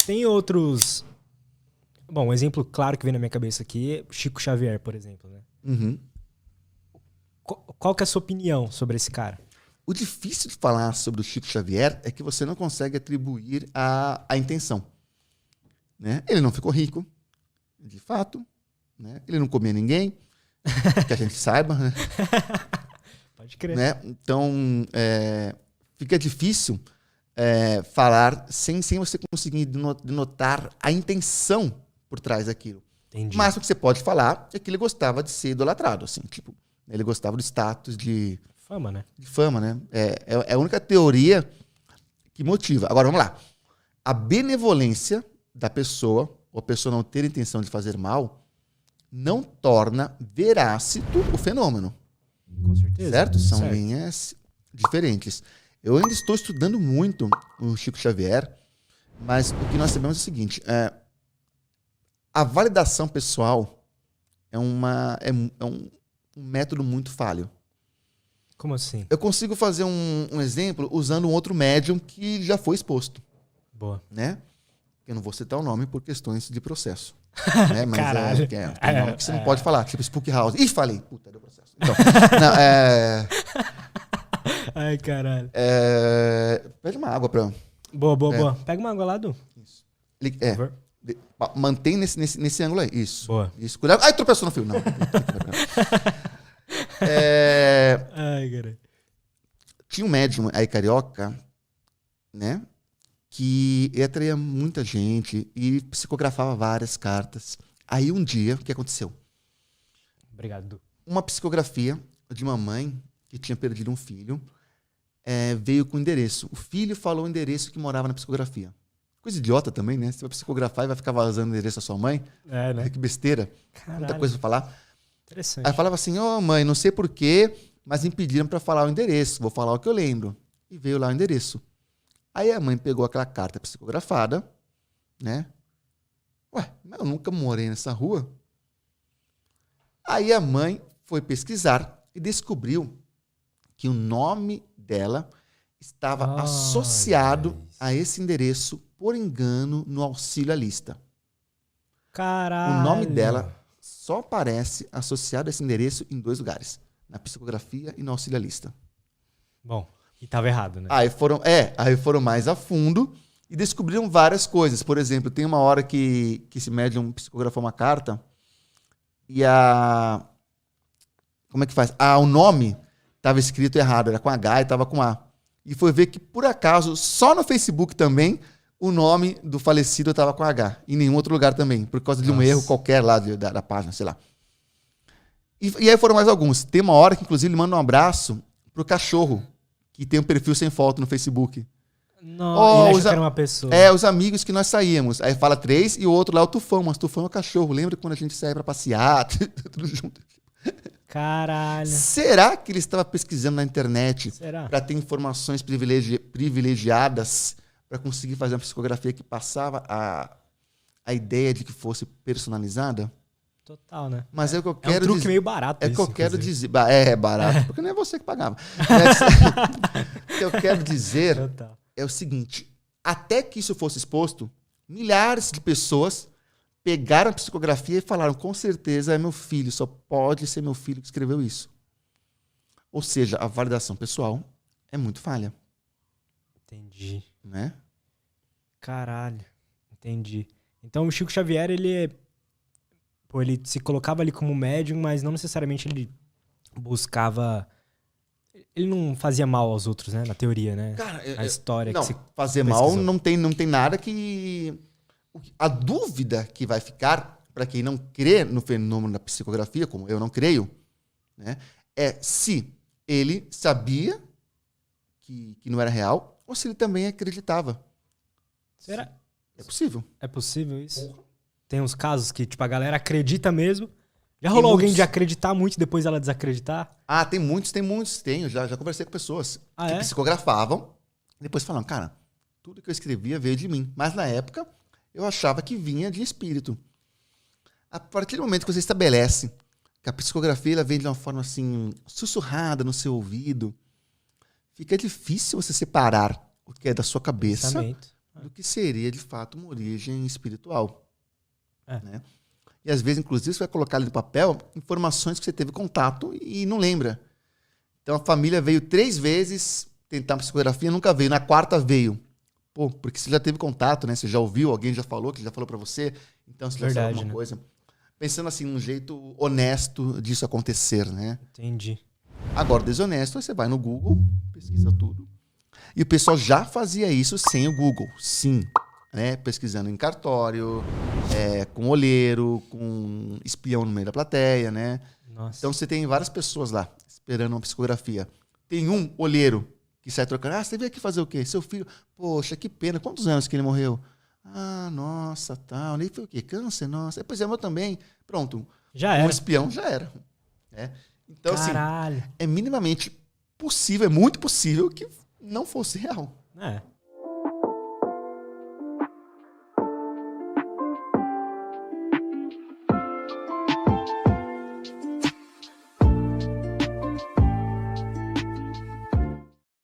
Tem outros... Bom, um exemplo claro que vem na minha cabeça aqui é Chico Xavier, por exemplo, né? Uhum. Qual que é a sua opinião sobre esse cara? O difícil de falar sobre o Chico Xavier é que você não consegue atribuir a intenção. Né? Ele não ficou rico, de fato. Né? Ele não comia ninguém, que a gente saiba. Né? Pode crer. Né? Então, fica difícil falar sem você conseguir denotar a intenção por trás daquilo. Entendi. Mas o que você pode falar é que ele gostava de ser idolatrado. Assim, tipo, ele gostava do status de fama, né? De fama, né? É a única teoria que motiva. Agora, vamos lá. A benevolência da pessoa, ou a pessoa não ter intenção de fazer mal, não torna verácito o fenômeno. Com certeza. Certo? São Certo. linhas diferentes. Eu ainda estou estudando muito o Chico Xavier, mas o que nós sabemos é o seguinte. A validação pessoal é um método muito falho. Como assim? Eu consigo fazer um exemplo usando um outro médium que já foi exposto. Boa. Né? Eu não vou citar o nome por questões de processo. Né? Mas Caralho. tem nome que você não pode falar, tipo Spook House. Ih, falei. Puta, deu processo. Então, Ai, caralho. pede uma água pra... Boa. Pega uma água lá, Du. Isso. Por favor. Mantém nesse ângulo aí. Isso. Boa. Isso. Cuidado. Ai, tropeçou no fio. Não. Ai, caralho. Tinha um médium aí carioca, né? Que atraía muita gente e psicografava várias cartas. Aí um dia, o que aconteceu? Obrigado, Du. Uma psicografia de uma mãe que tinha perdido um filho veio com o endereço. O filho falou o endereço que morava na psicografia. Coisa idiota também, né? Você vai psicografar e vai ficar vazando o endereço da sua mãe. Né? Que besteira. Caralho. Muita coisa pra falar. Interessante. Aí falava assim, mãe, não sei porquê, mas me pediram para falar o endereço. Vou falar o que eu lembro. E veio lá o endereço. Aí a mãe pegou aquela carta psicografada, né? Ué, mas eu nunca morei nessa rua. Aí a mãe foi pesquisar e descobriu que o nome dela estava associado a esse endereço, por engano, no auxílio à lista. Caralho. O nome dela só aparece associado a esse endereço em 2 lugares. Na psicografia e no auxílio à lista. Bom, e tava errado, né? Aí foram mais a fundo e descobriram várias coisas. Por exemplo, tem uma hora que esse médium psicografou uma carta e como é que faz? O nome estava escrito errado, era com H e estava com A. E foi ver que, por acaso, só no Facebook também, o nome do falecido estava com H. Em nenhum outro lugar também, por causa de um erro qualquer lá da página, sei lá. E aí foram mais alguns. Tem uma hora que, inclusive, ele manda um abraço pro cachorro, que tem um perfil sem foto no Facebook. Não, ele achou que era uma pessoa. Os amigos que nós saíamos. Aí fala 3 e o outro lá é o Tufão. Mas Tufão é o cachorro. Lembra quando a gente saía pra passear? Tudo junto. Caralho. Será que ele estava pesquisando na internet Será? para ter informações privilegiadas para conseguir fazer uma psicografia que passava a ideia de que fosse personalizada? Total, né? Mas é o que eu quero um truque meio barato. É o que eu quero dizer. É barato, porque não é você que pagava. Mas, o que eu quero dizer Total. é o seguinte: até que isso fosse exposto, milhares de pessoas pegaram a psicografia e falaram, com certeza é meu filho, só pode ser meu filho que escreveu isso. Ou seja, a validação pessoal é muito falha. Entendi. Né? Caralho. Entendi. Então o Chico Xavier, ele se colocava ali como médium, mas não necessariamente ele buscava... Ele não fazia mal aos outros, né? Na teoria, né? Cara, a história não, que se fazer mal não tem nada que... A dúvida que vai ficar, para quem não crê no fenômeno da psicografia, como eu não creio, né, é se ele sabia que não era real ou se ele também acreditava. Será? É possível. É possível isso? Tem uns casos que, tipo, a galera acredita mesmo. Já rolou alguém de acreditar muito e depois ela desacreditar? Tem muitos. Tenho. Já conversei com pessoas que é? psicografavam e depois falaram, cara, tudo que eu escrevia veio de mim. Mas na época eu achava que vinha de espírito. A partir do momento que você estabelece que a psicografia ela vem de uma forma assim, sussurrada no seu ouvido, fica difícil você separar o que é da sua cabeça do que seria, de fato, uma origem espiritual. É. Né? E às vezes, inclusive, você vai colocar ali no papel informações que você teve contato e não lembra. Então a família veio 3 vezes tentar uma psicografia, nunca veio. Na 4ª veio. Pô, porque você já teve contato, né? Você já ouviu, alguém já falou, que já falou pra você. Então você já sabe alguma coisa. Pensando assim, num jeito honesto disso acontecer, né? Entendi. Agora, desonesto, você vai no Google, pesquisa tudo. E o pessoal já fazia isso sem o Google, sim. Né? Pesquisando em cartório, com olheiro, com espião no meio da plateia, né? Nossa. Então você tem várias pessoas lá esperando uma psicografia. Tem um olheiro que sai trocando. Você veio aqui fazer o quê? Seu filho. Poxa, que pena. Quantos anos que ele morreu? Ah, nossa, tal. Ele foi o quê? Câncer? Nossa. Pois é, meu também. Pronto. Já era. Um espião já era. Né? Então, Caralho. assim, é minimamente possível, é muito possível que não fosse real. É.